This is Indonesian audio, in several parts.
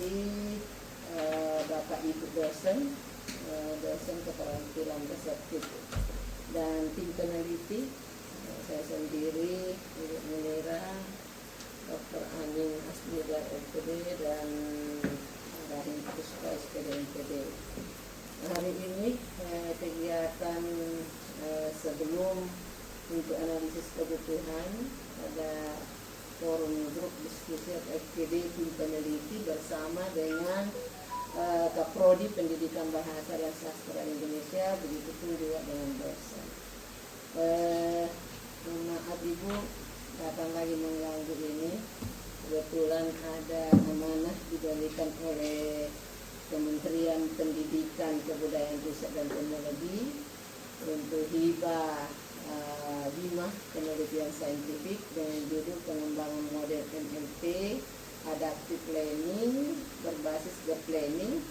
dari Bapak Ibu dosen, dosen keterampilan reseptif dan tim peneliti, saya sendiri, Ibu Munira, Dr. Aning Asmida LPD dan Rahim Puspa SPD MPD. Hari ini kegiatan sebelum untuk analisis kebutuhan ada forum grup diskusi FPD tim peneliti bersama dengan Kaprodi Pendidikan Bahasa dan Sastra Indonesia, begitu pun juga dengan dosen. Maaf Ibu datang lagi mengganggu ini, kebetulan ada amanah diberikan oleh Kementerian Pendidikan, Kebudayaan, Riset dan Teknologi untuk hibah 5 penelitian saintifik dengan judul pengembangan model NLP adaptive learning berbasis gap planning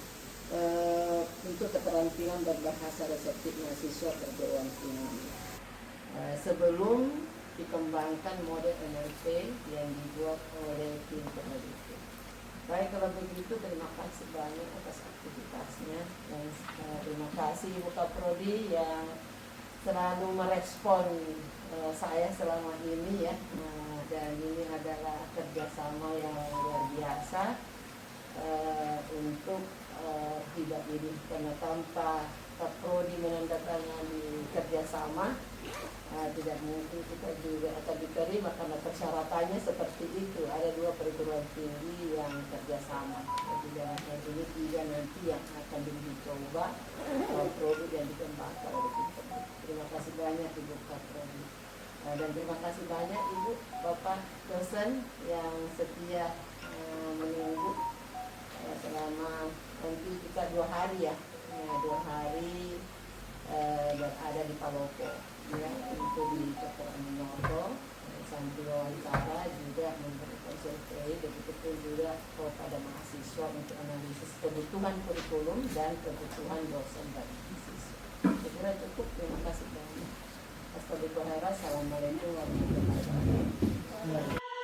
untuk keterampilan berbahasa reseptif mahasiswa perguruan tinggi. Sebelum dikembangkan model NLP yang dibuat oleh tim peneliti. Baik, kalau begitu terima kasih banyak atas aktivitasnya dan terima kasih Ibu Kaprodi yang selalu merespon saya selama ini ya, dan ini adalah kerjasama yang luar biasa untuk tidak ini, karena tanpa Kaprodi menandatangani kerjasama tidak mungkin kita juga akan diterima karena persyaratannya seperti itu, ada 2 perguruan tinggi yang kerjasama. Jadi dalam hal ini 3 nanti yang akan dicoba produk yang dikembangkan oleh kita. Terima kasih banyak Ibu Kaprodi, dan terima kasih banyak Ibu Bapak dosen yang setia menunggu selama nanti kita 2 hari ya, 2 hari berada di Palopo ya, untuk di Kepulauan Minoto sambil wawancara juga memberikan survei, begitu pun juga kepada mahasiswa untuk analisis kebutuhan kurikulum dan kebutuhan dosen dan mahasiswa. Saya kira cukup, terima kasih banyak. Assalamualaikum warahmatullahi wabarakatuh.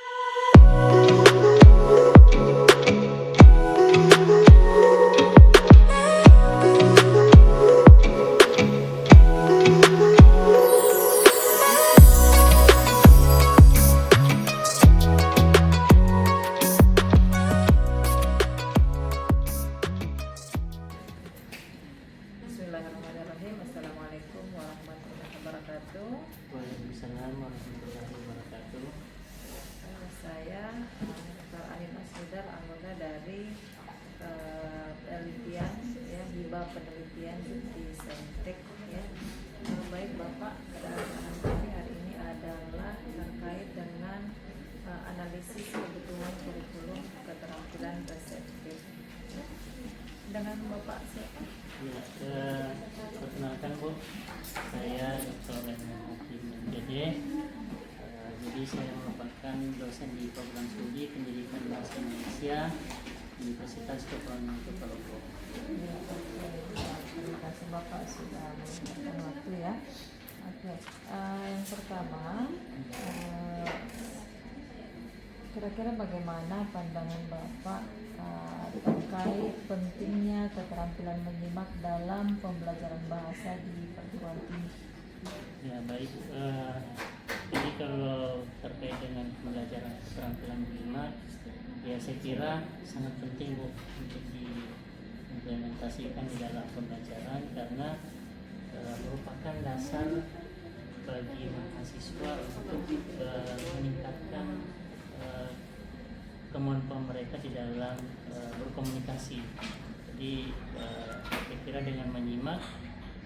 Bismillahirrahmanirrahim. Assalamualaikum warahmatullahi wabarakatuh. Waalaikumsalam warahmatullahi wabarakatuh. Saya Dr. Anin Asmidar, anggota dari penelitian ya, hibah penelitian di Saintek ya. Baik Bapak, kami hari ini adalah terkait dengan analisis kebutuhan kurikulum keterampilan reseptif. Dengan Bapak siapa? Ya, perkenalkan Bu, saya Dr. Hakim MPD. Jadi saya merupakan dosen di program studi pendidikan bahasa Indonesia Universitas Kepulauan Palopo. Terima kasih Bapak sudah memberikan waktu ya. Oke, yang pertama, kira-kira bagaimana pandangan Bapak terkait pentingnya keterampilan menyimak dalam pembelajaran bahasa di perguruan tinggi? Ya baik, jadi kalau terkait dengan pembelajaran keterampilan menyimak, ya saya kira sangat penting Bu untuk diimplementasikan di dalam pembelajaran karena merupakan dasar bagi mahasiswa untuk meningkatkan kemampuan mereka di dalam berkomunikasi. Jadi saya kira dengan menyimak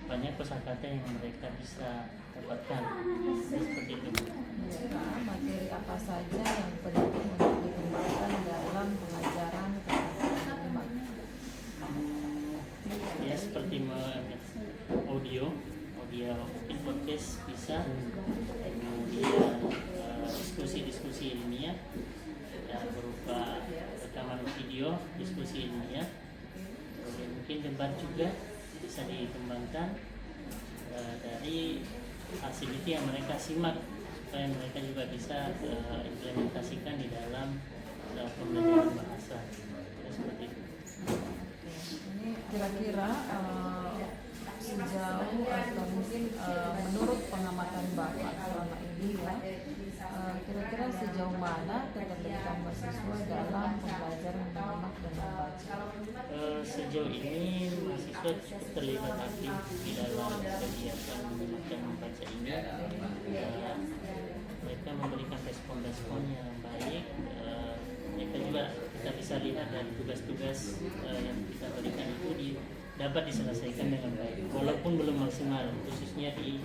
banyak kosakata yang mereka bisa dapatkan. Seperti itu. Materi apa saja yang penting untuk dikembangkan dalam pengajaran keterampilan menyimak? Ya seperti audio podcast bisa, kemudian diskusi ilmiah yang berupa rekaman video diskusi ilmiah, kemudian mungkin debat juga bisa dikembangkan dari aktiviti yang mereka simak supaya mereka juga bisa implementasikan di dalam pembelajaran bahasa. Seperti itu. kira-kira sejauh atau mungkin menurut pengamatan Bapak selama ini ya, kira-kira sejauh mana keterlibatan mahasiswa dalam pembelajaran menyimak dan membaca? Sejauh ini mahasiswa cukup terlibat aktif di dalam kegiatan menyimak dan membaca ini. Mereka memberikan respon-respon yang baik. Mereka juga kita bisa lihat dari tugas-tugas yang kita berikan itu dapat diselesaikan dengan baik, walaupun belum maksimal, khususnya di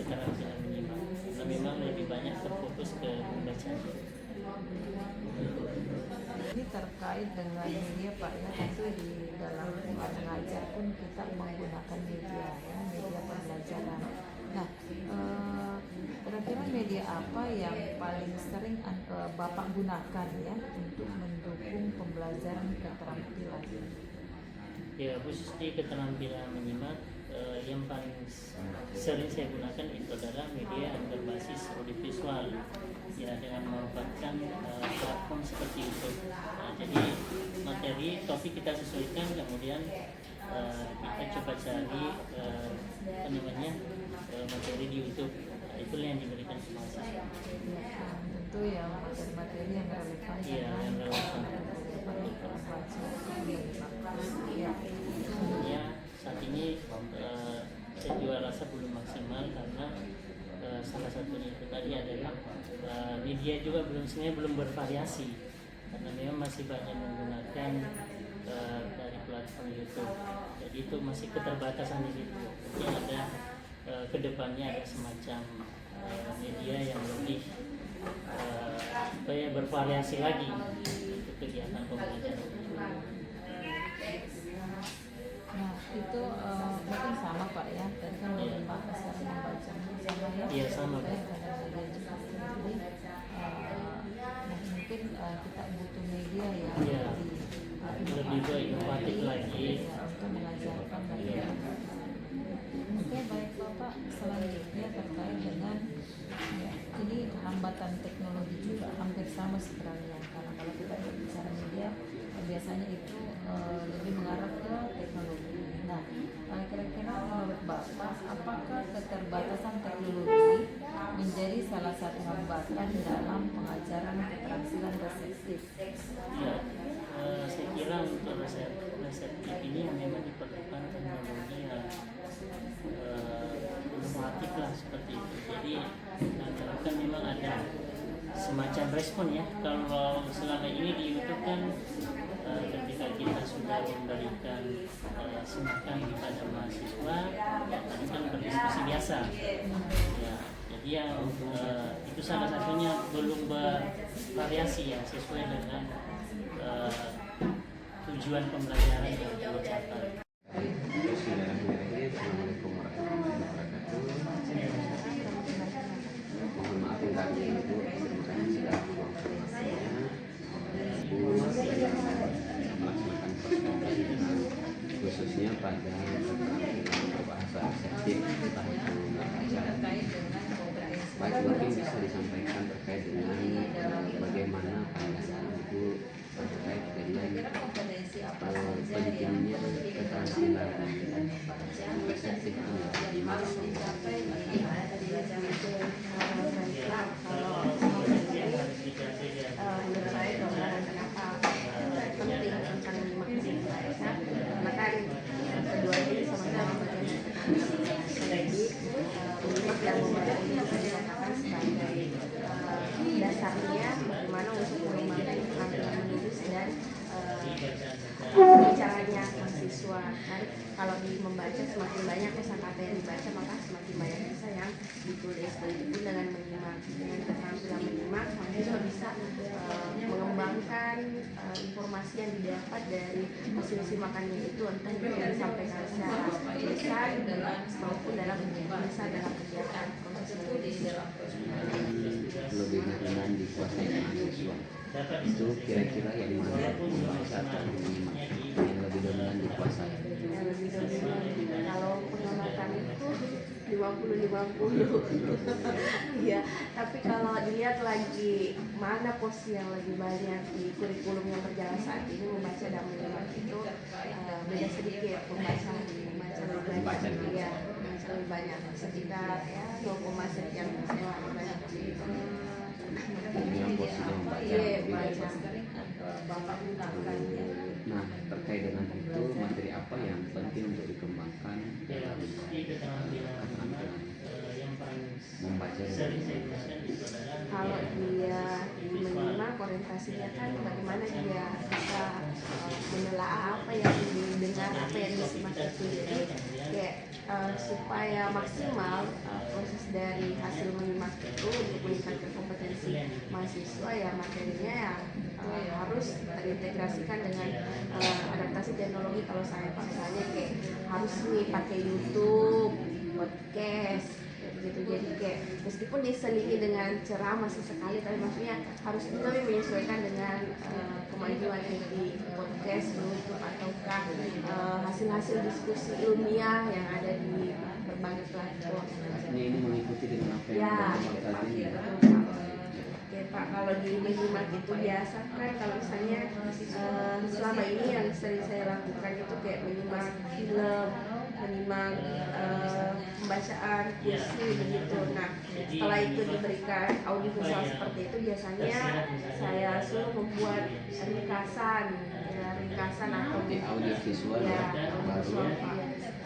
keterampilan menyimak. Karena memang lebih banyak terfokus ke pembacaan. Ini terkait dengan media Pak ya, tentu di dalam mengajar pun kita menggunakan media ya, media pembelajaran. Nah, kira-kira media apa yang paling sering Bapak gunakan ya untuk mendukung pembelajaran keterampilan? Ya, khusus di keterampilan menyimak, yang paling sering saya gunakan itu adalah media yang berbasis audiovisual, ya, dengan memanfaatkan platform seperti YouTube. Jadi materi topik kita sesuaikan, kemudian kita coba cari materi di YouTube. Itulah yang diberikan ke mahasiswa. Tentu yang materi-materi yang relevan. Iya, yang relevan. Ya, saat ini saya juga rasa belum maksimal karena salah satunya itu tadi adalah media juga sebenarnya belum bervariasi karena memang masih banyak menggunakan dari platform YouTube. Jadi itu masih keterbatasan di situ. Mungkin ada kedepannya ada semacam media yang lebih supaya bervariasi lagi untuk kegiatan pembelajaran. Nah itu mungkin sama Pak ya, tadi kan membahas cara membaca sama ya. Iya sama Pak. Jadi mungkin kita butuh media yang lebih inovatif lagi untuk mengajarkan bagaimana. Oke, baik Bapak, selanjutnya terkait dengan ya, ini hambatan teknologi juga hampir sama sebenarnya, karena kalau kita berbicara media biasanya itu lebih mengarah ke teknologi. Nah, kira-kira menurut Bapak, apakah keterbatasan teknologi menjadi salah satu hambatan dalam pengajaran keterampilan reseptif? Ya, saya kira untuk reseptif ini memang diperlukan teknologi yang inovatif lah seperti itu. Jadi kan memang ada semacam respon ya. Kalau selama ini di YouTube kan ketika kita sudah memberikan semacam kepada mahasiswa, tadi kan berdiskusi biasa. Ya, jadi yang itu salah satunya belum bervariasi yang sesuai dengan tujuan pembelajaran yang kita capai. Assalamualaikum warahmatullahi wabarakatuh. Mohon maaf yang kami itu terima kasih sudah meluangkan waktunya. Melaksanakan pembelajaran khususnya pada keterampilan berbahasa reseptif entah itu membaca. Baik, mungkin bisa disampaikan terkait dengan bagaimana pandangan Ibu terkait dengan pentingnya keterampilan reseptif ini. Menurut saya gambaran kenapa penting tentang menyimak dan membaca, karena kan keduanya ini sama-sama bagian jadi menyimak dan membaca ini bisa dikatakan sebagai dasarnya bagaimana untuk mengembangkan keterampilan menulis dan bicaranya mahasiswa. Kan kalau di membaca semakin banyak kosakata yang dibaca maka semakin banyak bisa yang ditulis. Begitupun dengan menyimak, dengan keterampilan menyimak mahasiswa bisa mengembangkan informasi yang didapat dari hasil simakannya itu, entah itu yang disampaikan secara tulisan maupun dalam tulisan dalam kegiatan proses menulis. Lebih dominan dikuasai mahasiswa. Itu kira-kira yang mana membaca atau menyimak yang lebih dominan dikuasai? Yang lebih dominan kalau pengamatan itu 50-50 50. Iya, tapi kalau dilihat lagi mana porsi yang lagi banyak di kurikulum yang berjalan saat ini, membaca dan menyimak itu beda sedikit. Membaca lebih banyak, iya, membaca lebih banyak, sekitar ya 0,sekian% lebih banyak. Ini yang posisinya membaca. Iya, membaca. Nah, terkait dengan itu, materi apa yang penting untuk dikembangkan dalam keterampilan membaca dan menulis? Kalau dia menyimak, orientasinya kan bagaimana dia bisa menelaah apa yang didengar, apa yang disimak itu. Jadi kayak supaya maksimal proses dari hasil menyimak itu untuk meningkatkan kompetensi mahasiswa, ya materinya yang harus terintegrasikan dengan adaptasi teknologi. Kalau saya paksanya kayak harus nih pakai YouTube, podcast gitu. Jadi kayak meskipun diselingi dengan ceramah sesekali, tapi maksudnya harus lebih menyesuaikan dengan kemajuan di podcast, YouTube, ataukah hasil-hasil diskusi ilmiah yang ada di berbagai platform. Artinya ini mengikuti dengan apa yang Ya, berkembang saat ini. betul Pak. Oke Pak, kalau di menyimak itu biasa kan kalau misalnya selama ini yang sering saya lakukan itu kayak menyimak film, menyimak pembacaan puisi begitu. Nah, setelah itu diberikan audiovisual seperti itu, biasanya saya suruh membuat ringkasan, ya, ringkasan atau Oke, audio visual ya, ya, audiovisual baru. Pak.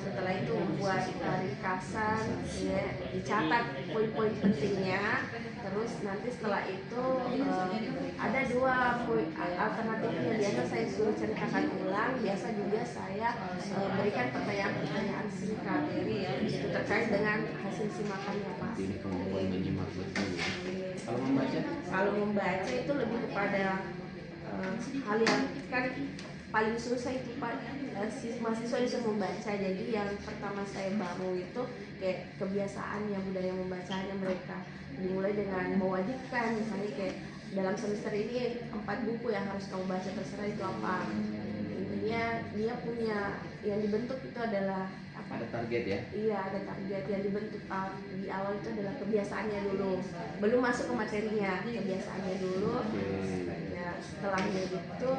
Setelah itu membuat ringkasan, ya, dicatat poin-poin pentingnya. Terus nanti setelah itu ada dua alternatifnya. Biasa saya suruh ceritakan ulang, biasa juga saya berikan pertanyaan-pertanyaan singkat itu terkait dengan hasil simakannya Pak. Ini kemampuan menyimak betul ya. Kalau membaca? Kalau membaca itu lebih kepada hal yang kan paling susah itu Pak, mahasiswa bisa membaca. Jadi yang pertama saya bangun itu kayak kebiasaannya, budaya membacanya mereka, dimulai dengan mewajibkan, misalnya kayak dalam semester ini 4 buku yang harus kamu baca, terserah itu apa. Intinya dia punya yang dibentuk itu adalah apa? Ada target ya? Iya, ada target yang dibentuk di awal itu adalah kebiasaannya dulu, belum masuk ke materinya, kebiasaannya dulu. Ya, setelahnya itu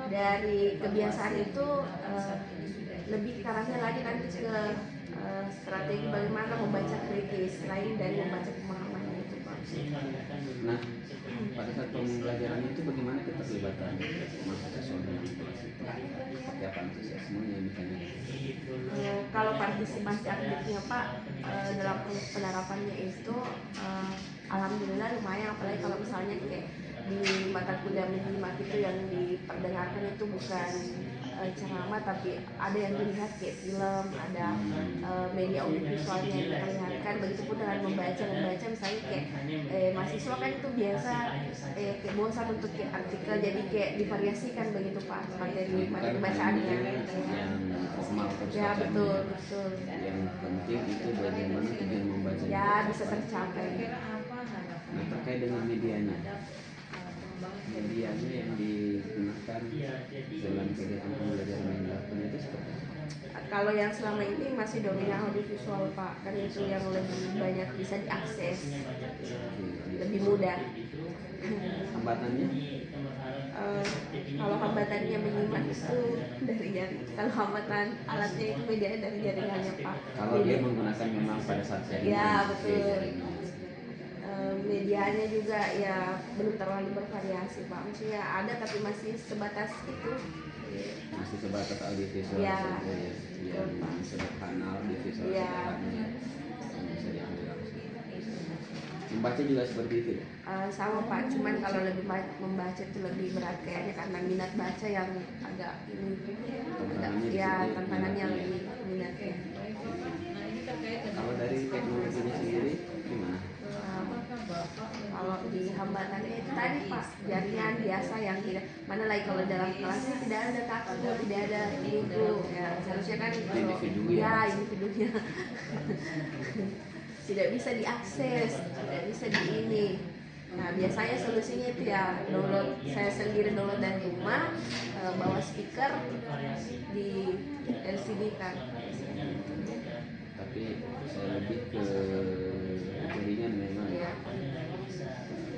dari kebiasaan itu lebih karangnya lagi nanti ke strategi bagaimana membaca kritis lain dari membaca pemahamannya itu Pak. Nah, pada saat pembelajaran itu bagaimana keterlibatan mahasiswa dalam kelas itu? Seperti apa antusiasmenya misalnya? Kalau partisipasi aktifnya Pak dalam penerapannya itu alhamdulillah lumayan, apalagi kalau misalnya kayak di mata kuliah menyimak itu yang diperdengarkan itu bukan ceramah, tapi ada yang dilihat kayak film, ada media audiovisualnya yang diperlihatkan. Begitupun dengan membaca misalnya kayak mahasiswa kan itu biasa kayak bosan untuk kayak artikel, jadi kayak divariasikan begitu Pak materi bacaannya. Yang formal Ya betul. Yang penting itu bagaimana tujuan membaca. Ya bisa tercapai. Nah, terkait dengan medianya yang digunakan dalam kegiatan pembelajaran yang dilakukan itu seperti apa? Kalau yang selama ini masih dominan audiovisual Pak, kan itu yang lebih banyak bisa diakses, lebih mudah. Hambatannya? Kalau hambatannya menyimak itu dari jaring, kalau hambatan alatnya itu bedanya dari jaringannya Pak. Kalau dia menggunakan memang pada saat sharing. Ya betul. Medianya juga ya belum terlalu bervariasi Pak, maksudnya ada tapi masih sebatas itu. Masih sebatas audiovisual Ya, saja ya, yang sederhana, audiovisual Ya. sederhana yang bisa diambil langsung. Membaca juga seperti itu ya? Sama Pak, cuman kalau lebih banyak membaca itu lebih berat kayaknya karena minat baca yang agak ini, tantangannya lebih minatnya. Kalau dari teknologinya sendiri gimana? Kalau di hambatannya itu tadi Pak, jaringan biasa yang tidak, mana lagi kalau dalam kelasnya tidak ada takut, tidak ada itu ya, seharusnya kan Individu individunya tidak bisa diakses, tidak bisa di ini. Nah biasanya solusinya itu ya download, saya sendiri download dari rumah, bawa speaker di LCD kan. tapi lebih ke jaringan memang. Iya.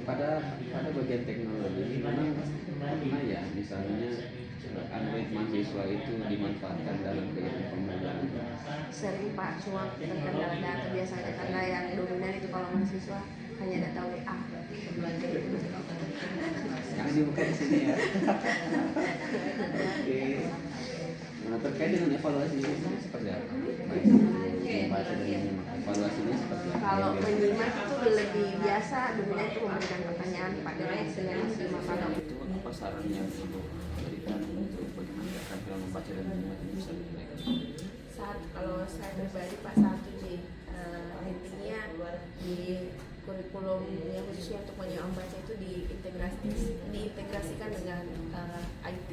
Pada bagian teknologi memang pernah ya, misalnya Android mahasiswa itu dimanfaatkan dalam kegiatan pembelajaran. Sering Pak, cuma terkendala data biasanya karena yang dominan itu kalau mahasiswa hanya data WA. Belajar itu Jangan dibuka di sini ya. Oke. Nah, terkait dengan evaluasi ini seperti apa? Baik membaca dan menyimak. Evaluasinya seperti apa? kalau menyimak itu lebih biasa, dominan itu memberikan pertanyaan pada dengan disimak. Kalau Itu apa saran yang ibu berikan untuk bagaimana keterampilan membaca dan menyimak ini bisa lebih baik? kalau saya pribadi Pak, satu sih intinya di kurikulum yang khususnya untuk menyimak membaca itu diintegrasikan dengan IT.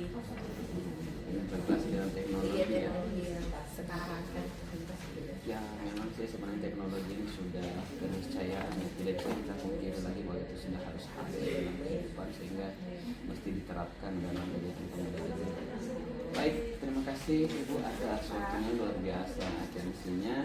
Integrasi dalam teknologi Iya, ya. teknologi yang sekarang kan. Ya memang sih sebenarnya teknologi ini sudah keniscayaan yang tidak bisa kita pungkiri lagi bahwa itu sudah harus hadir dalam kehidupan, sehingga mesti diterapkan dalam kegiatan pembelajaran. Baik, terima kasih Ibu atas waktunya, luar biasa atensinya.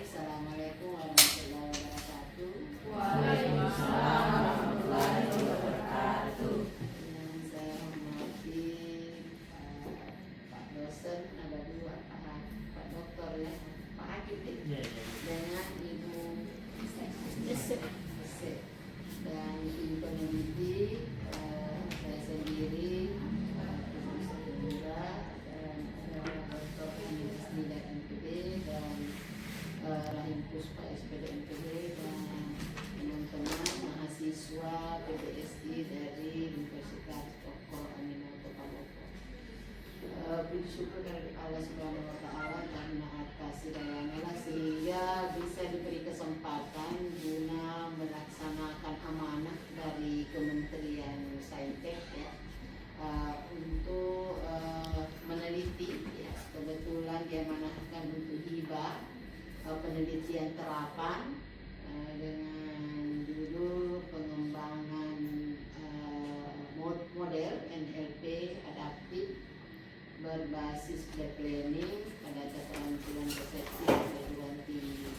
Assalamualaikum warahmatullahi wabarakatuh. Yang saya hormati Pak dosen, ada dua Pak Dokter ya, Pak Akif Ya, dengan Ibu Esep dan Ibu peneliti, saya sendiri, Ibu Sedura, dan Dr. Anies Nida MPD dan Rahim Puspa SPD MPD dan teman-teman mahasiswa PBSI dari Universitas Koko Aminah Kota Bogor. Puji syukur dari Allah Subhanahu wa Ta'ala karena atas hidayahnya sehingga bisa diberi kesempatan guna melaksanakan amanah dari Kementerian Saintek ya, untuk meneliti ya, kebetulan diamanahkan untuk hibah penelitian terapan dengan judul pengembangan model NLP adaptif berbasis deep learning pada keterampilan persepsi dan perguruan tinggi.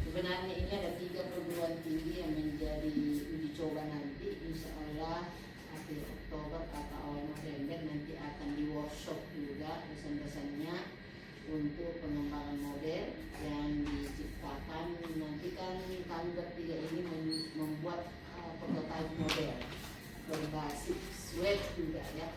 Sebenarnya ini ada 3 perguruan tinggi yang menjadi uji coba nanti, insya Allah akhir Oktober atau awal November nanti akan di workshop juga dosen-dosennya untuk pengembangan model yang diciptakan. Nanti kan kami bertiga ini membuat prototipe model berbasis web juga ya.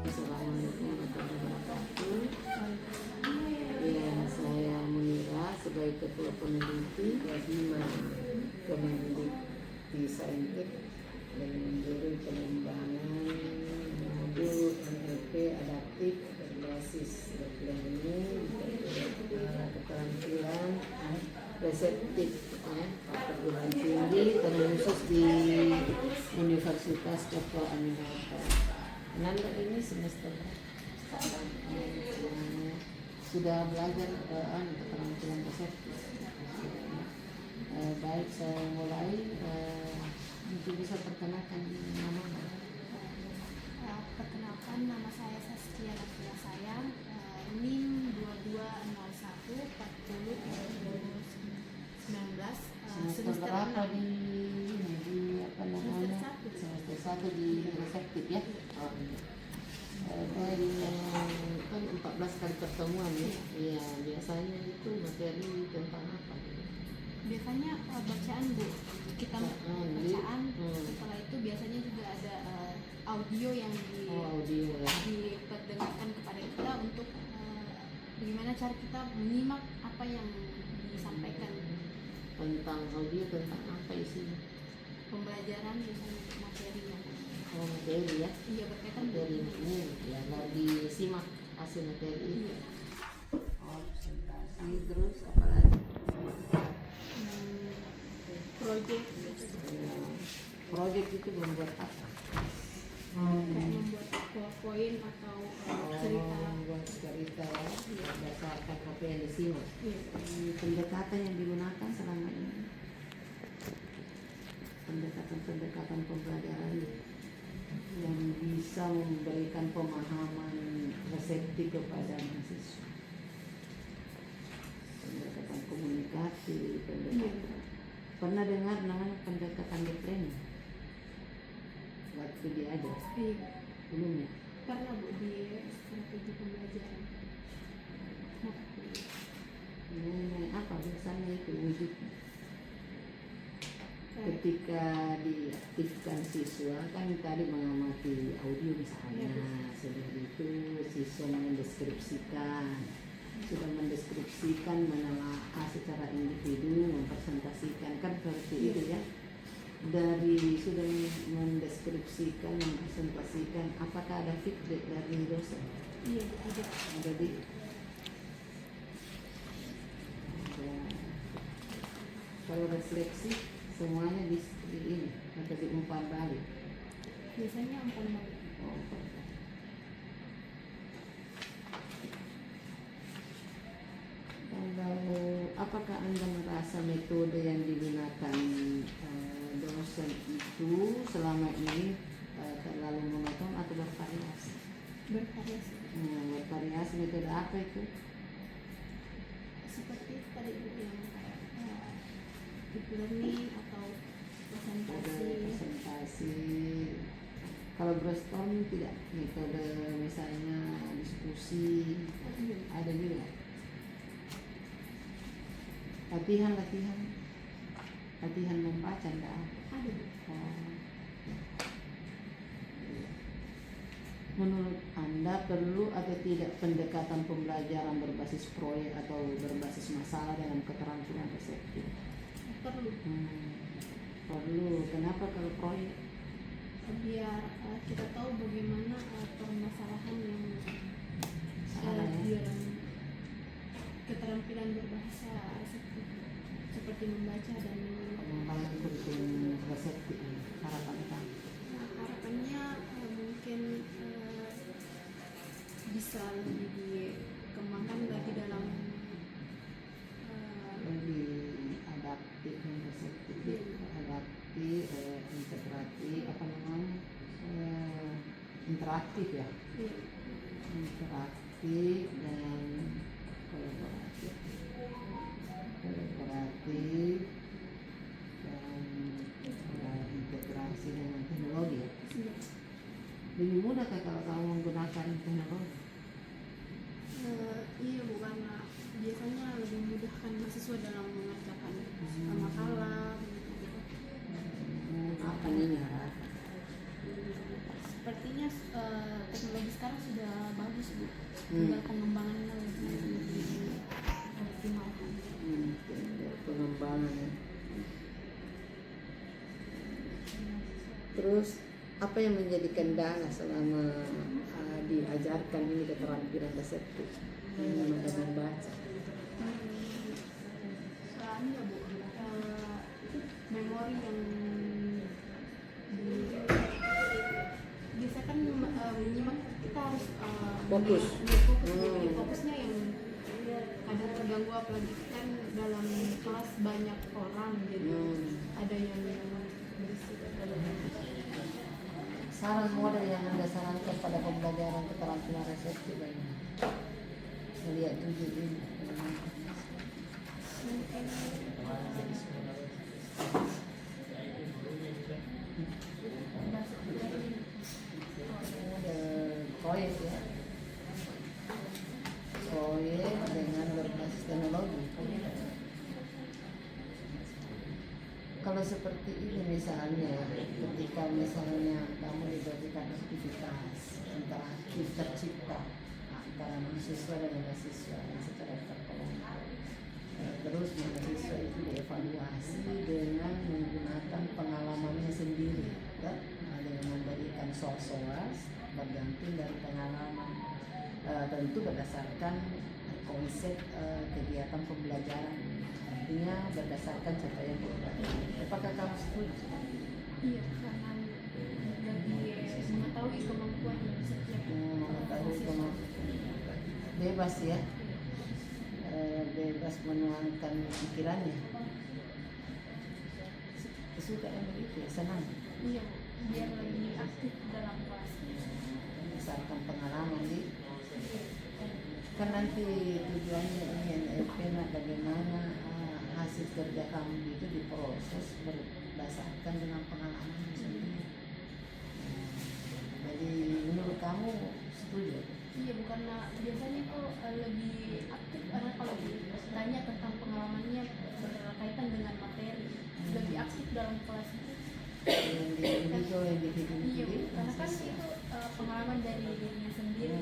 Assalamualaikum warahmatullahi wabarakatuh. Ya, saya Munira sebagai Ketua Peneliti dari Kemendikti Saintek dengan judul pengembangan modul NLP adaptif berbasis deep learning keterampilan reseptif ya, perguruan tinggi dan khusus di Universitas Koko Aminata. Nanda ini semester sudah belajar keterampilan reseptif. Baik, saya mulai. Mungkin bisa perkenalkan nama. Perkenalkan, nama saya Saskia Nafila Sayang, NIM 2201 40 2019, Semester berapa di apa namanya? Semester 1. Semester 1 di reseptif ya. Oh, iya. Dari kan 14 kali pertemuan ya. Iya, biasanya itu materi tentang apa? Biasanya bacaan Bu, kita bacaan. Setelah itu biasanya juga ada audio yang Audio ya. diperdengarkan kepada kita untuk bagaimana cara kita menyimak apa yang disampaikan. Tentang audio tentang apa isinya? Pembelajaran biasanya materinya. Oh, materi ya. Iya, berkaitan Materi ini ya, mau disimak hasil materi. Iya. Oh, presentasi terus apa lagi? itu membuat apa? kayak membuat poin atau cerita. Membuat cerita ya, berdasarkan apa yang disimak. Iya. Pendekatan yang digunakan selama ini, pendekatan pembelajaran yang bisa memberikan pemahaman reseptif kepada mahasiswa, pendekatan komunikasi, pendekatan. Pernah dengar namanya pendekatan di training waktu diajar? Iya. Belum ya? Pernah Bu di strategi pembelajaran. Mengenai apa biasanya itu wujudnya? Kayak Ketika diaktifkan siswa kan tadi mengamati audio misalnya, sudah itu siswa sudah mendeskripsikan, menelaah secara individu, mempresentasikan, kan seperti itu ya. Dari sudah mendeskripsikan, mempresentasikan, apakah ada feedback dari dosen? iya ada. Jadi kalau refleksi semuanya di ini atau diumpan balik. Biasanya umpan balik. Oh, umpan balik. Kalau apakah Anda merasa metode yang digunakan dosen itu selama ini terlalu monoton atau bervariasi? Bervariasi. Bervariasi metode apa itu? Seperti tadi Bu yang kayak deep learning atau Metode presentasi. presentasi. Kalau brainstorming tidak, metode misalnya diskusi, ada juga. Latihan membaca enggak ada. Ada Bu. Oh. Menurut Anda perlu atau tidak pendekatan pembelajaran berbasis proyek atau berbasis masalah dalam keterampilan reseptif? Perlu Perlu. Kenapa kalau proyek? biar kita tahu bagaimana permasalahan yang Salah ya? di dalam keterampilan berbahasa seperti membaca dan menyimak. Pengembangan kurikulum reseptif ini harapan utama. Nah, harapannya mungkin bisa lebih dikembangkan lagi dalam Lebih adaptif dan reseptif, adaptif, integratif, apa namanya, interaktif ya, interaktif dan kolaboratif, dan integrasi dengan teknologi ya. Lebih mudah kan kalau kamu menggunakan teknologi? Iya Bu, karena biasanya lebih memudahkan mahasiswa dalam mengerjakan makalah Apa ini? sepertinya teknologi sekarang sudah bagus Bu, tinggal pengembangannya lebih optimalkan. Pengembangan ya. Terus apa yang menjadi kendala selama diajarkan ini keterampilan reseptif dan membaca? Soalnya Bu, memori yang biasa kan menyimak kita harus Fokus. Jadi fokusnya yang kadang terganggu, apalagi kan dalam kelas banyak orang, jadi ada yang berisik. Saran model yang Anda sarankan pada pembelajaran keterampilan reseptif ini melihat tujuh ini. Mungkin Proyek ya, proyek dengan berbasis teknologi. Kalau seperti ini misalnya, ketika misalnya kamu diberikan aktivitas interaktif tercipta antara mahasiswa dan mahasiswa yang secara terkelompok, terus mahasiswa itu dievaluasi dengan menggunakan pengalamannya sendiri, ya? Dengan memberikan soal-soal bergantung dari pengalaman, tentu berdasarkan konsep kegiatan pembelajaran, artinya berdasarkan capaian pembelajaran. Apakah kamu setuju? iya, karena mengetahui kemampuan setiap mengetahui bebas ya, bebas menuangkan pikirannya. Suka yang begitu ya, senang. iya Bu, biar lebih aktif dalam kelas. Misalkan pengalaman kan nanti tujuannya ingin bagaimana hasil kerja kamu itu diproses berdasarkan dengan pengalaman sendiri. Jadi menurut kamu setuju? Iya Bu, karena biasanya kok lebih aktif karena kalau ditanya tentang pengalamannya berkaitan dengan materi, lebih aktif dalam kelas itu. Yang individu Iya Bu, karena kan itu pengalaman dari dirinya sendiri,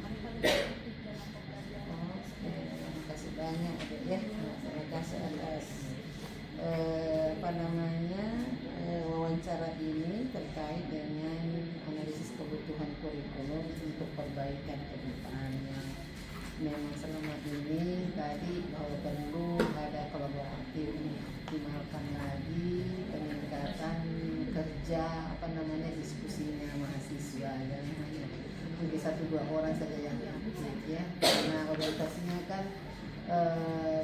mereka lebih aktif dalam pembelajaran. Terima kasih banyak ya. Terima kasih atas wawancara ini terkait dengan analisis kebutuhan kurikulum untuk perbaikan ke depannya. Memang selama ini tadi bahwa perlu ada kolaboratif, optimalkan lagi peningkatan kerja diskusinya mahasiswa, dan mungkin 1-2 orang saja yang aktif ya, karena orientasinya kan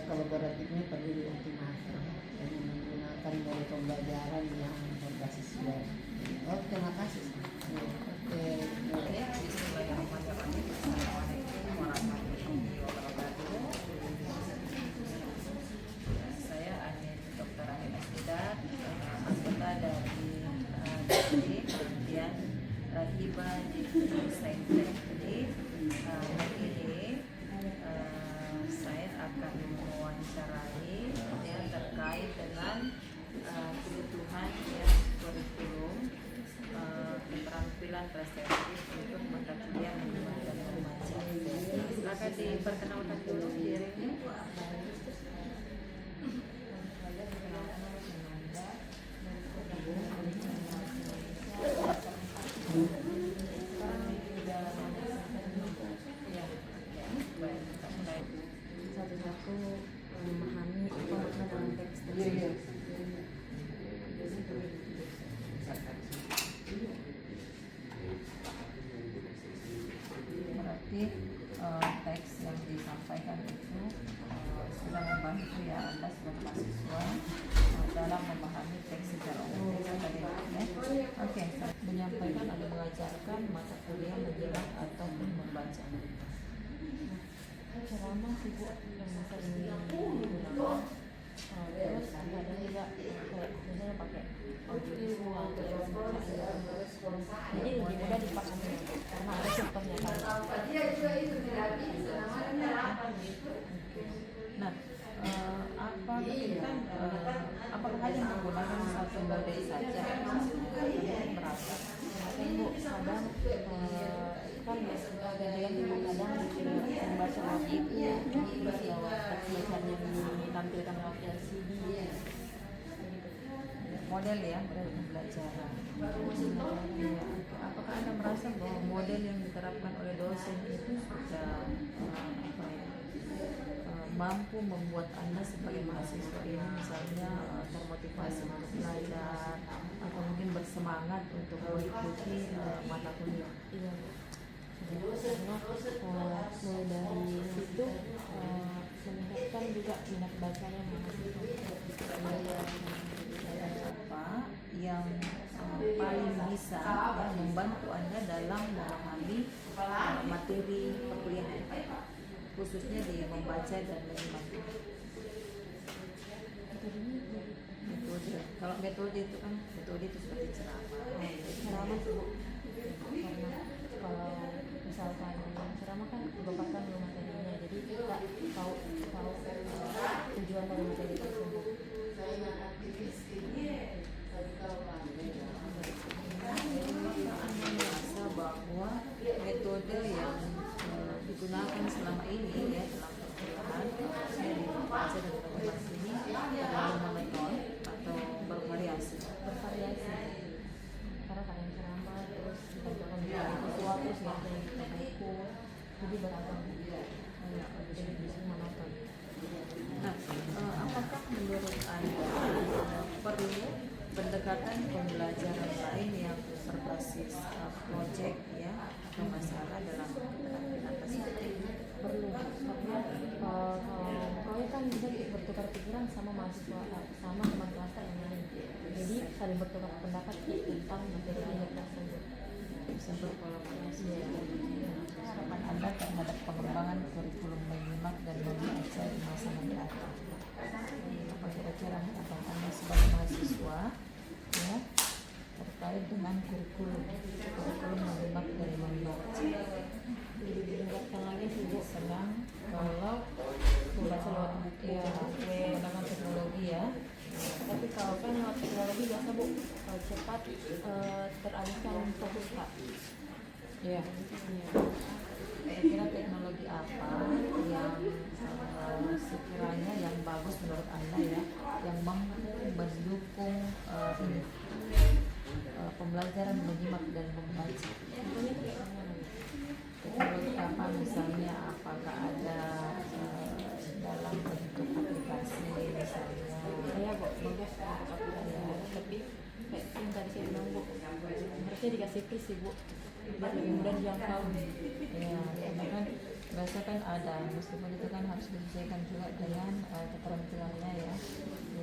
kolaboratifnya perlu dioptimalkan dengan menggunakan model pembelajaran yang berbasis web. Oh, terima kasih. Oke. Bismillahirrahmanirrahim. Assalamualaikum warahmatullahi wabarakatuh. Saya Dr. Anin Asmidat, anggota dari kemudian hibah di Saintek. Jadi hari ini saya akan mewawancarai ya, terkait dengan kebutuhan ya, kurikulum keterampilan presentif untuk mata kuliah membaca dan membaca. Silakan diperkenalkan dulu dirinya. Satu-satu memahami apa makna dalam teks tersebut. Berarti teks yang disampaikan itu sudah membantu ya Anda sebagai mahasiswa dalam memahami teks secara umum. Oke, menyampaikan atau mengajarkan mata kuliah menjelang ataupun membaca. Ceramah sih Bu yang sering digunakan. Terus ada juga kayak misalnya pakai audio visual, jadi lebih mudah dipahami karena ada contohnya kan. Nah, apakah hanya menggunakan satu model saja merasa? Bu, kadang kan kejadian kadang membaca wajib bacaan yang ditampilkan lewat LCD model ya dari pembelajaran. Apakah Anda merasa bahwa model yang diterapkan oleh dosen itu sudah mampu membuat Anda sebagai mahasiswa ini misalnya termotivasi untuk belajar atau mungkin bersemangat untuk mengikuti mata kuliah? Iya. Karena mulai dari situ meningkatkan juga minat bacanya mahasiswa. Apa yang paling bisa membantu Anda dalam memahami materi perkuliahan, khususnya di membaca dan menyimak? Metode. Kalau metode itu kan metode itu seperti ceramah tuh. Karena kalau misalkan ceramah kan dipaparkan dulu materinya, jadi kita tahu tujuan dari materi tersebut. Anda merasa bahwa metode yang digunakan selama ini ya dalam perkuliahan, khususnya di membaca dan membaca ini adalah monoton atau bervariasi. Karena kadang ceramah terus kita bahkan visual terus yang kita buku, jadi beragam. Jadi bisa monoton. Nah, apakah menurut Anda perlu pendekatan pembelajaran lain yang berbasis project ya atau masalah dalam keterampilan tersebut? Perlu karena proyek kan bisa bertukar pikiran sama mahasiswa sama teman kelas yang lain, jadi saling bertukar pendapat tentang materi tersebut. Bisa berkolaborasi ya. Harapan Anda terhadap pengembangan kurikulum menyimak dan membaca di masa mendatang. Apa kira-kira harapan Anda sebagai mahasiswa ya terkait dengan kurikulum menyimak dan membaca? Lebih ditingkatkan lagi sih Bu, Senang kalau membaca lewat buku ya menggunakan teknologi ya. tapi kalau kan lewat teknologi biasa Bu cepat teralihkan fokus Kak. Ya. Kira-kira teknologi apa yang sekiranya yang bagus menurut Anda ya, yang mampu mendukung ini pembelajaran menyimak dan membaca? Teknologi apa misalnya? Apakah ada dalam bentuk aplikasi misalnya? Saya kok bagus untuk aplikasi, tapi kayak yang tadi saya bilang Bu, harusnya dikasih free sih Bu, biar lebih mudah dijangkau. Ya, karena kan biasa kan ada, meskipun itu kan harus disesuaikan juga dengan keterampilannya ya.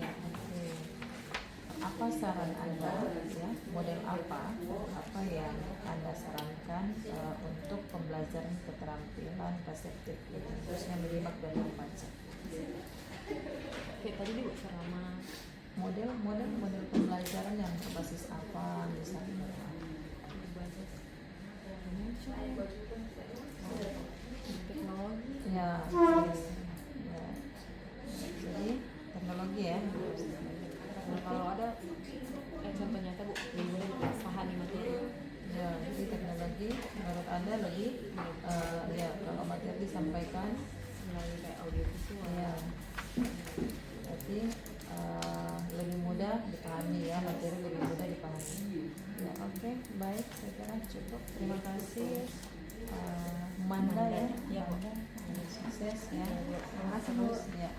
Ya, oke. Apa saran Anda ya, model apa yang Anda sarankan untuk pembelajaran keterampilan reseptif ini, khususnya menyimak dan membaca? Kayak tadi Bu selama Model pembelajaran yang berbasis apa misalnya? berbasis teknologi. Ya, ya. Jadi teknologi ya. Nah, kalau ada contoh nyata Bu, lebih mudah dipahami materi. Ya, jadi teknologi menurut Anda lebih ya kalau materi disampaikan Melalui kayak audio visual. ya berarti lebih mudah dipahami ya, materi lebih mudah dipahami. Ya, oke, baik, saya kira cukup. Terima kasih Manda ya. Ya, Bu. Manda, sukses ya. Terima kasih Bu. Ya.